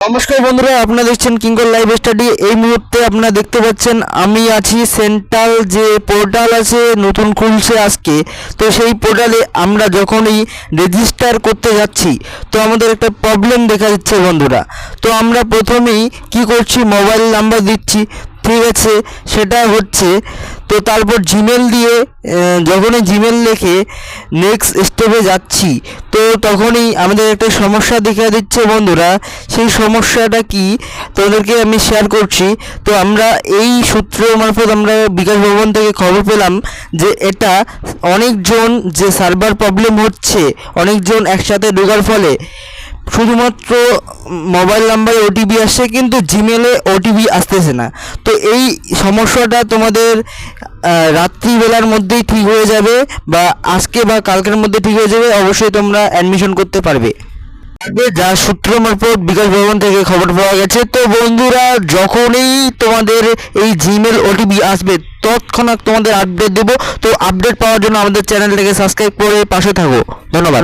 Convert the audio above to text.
নমস্কার বন্ধুরা, আপনারা দেখছেন কিঙ্কর লাইভ স্টাডি। এই মুহূর্তে আপনারা দেখতে পাচ্ছেন আমি আছি সেন্ট্রাল যে পোর্টাল আছে নতুন খুলছে আজকে। তো সেই পোর্টালে আমরা যখনই রেজিস্টার করতে যাচ্ছি তো আমাদের একটা প্রবলেম দেখা দিচ্ছে বন্ধুরা। তো আমরা প্রথমেই কি করছি, মোবাইল নাম্বার দিচ্ছি, ঠিক আছে, সেটা হচ্ছে। তো তারপর জিমেল দিয়ে যখনই জিমেল লিখে নেক্সট স্টেপে যাচ্ছি তো তখনই আমাদের একটা সমস্যা দেখা দিচ্ছে বন্ধুরা। সেই সমস্যাটা কি তোমাদেরকে আমি শেয়ার করছি। তো আমরা এই সূত্র মারফত আমরা বিকাশ ভবন থেকে খবর পেলাম যে এটা অনেকজন যে সার্ভার প্রবলেম হচ্ছে, অনেকজন একসাথে ঢোকার ফলে শুধুমাত্র মোবাইল নাম্বারে ওটিপি আসছে কিন্তু জিমেলে ওটিপি আসতেছে না। তো এই সমস্যাটা তোমাদের রাত্রিবেলার মধ্যেই ঠিক হয়ে যাবে বা আজকে বা কালকের মধ্যে ঠিক হয়ে যাবে। অবশ্যই তোমরা অ্যাডমিশন করতে পারবে, যা সূত্র মারফত বিকাশ ভবন থেকে খবর পাওয়া গেছে। তো বন্ধুরা, যখনই তোমাদের এই জিমেল ওটিপি আসবে তৎক্ষণাৎ তোমাদের আপডেট দেবো। তো আপডেট পাওয়ার জন্য আমাদের চ্যানেলটাকে সাবস্ক্রাইব করে পাশে থাকো। ধন্যবাদ।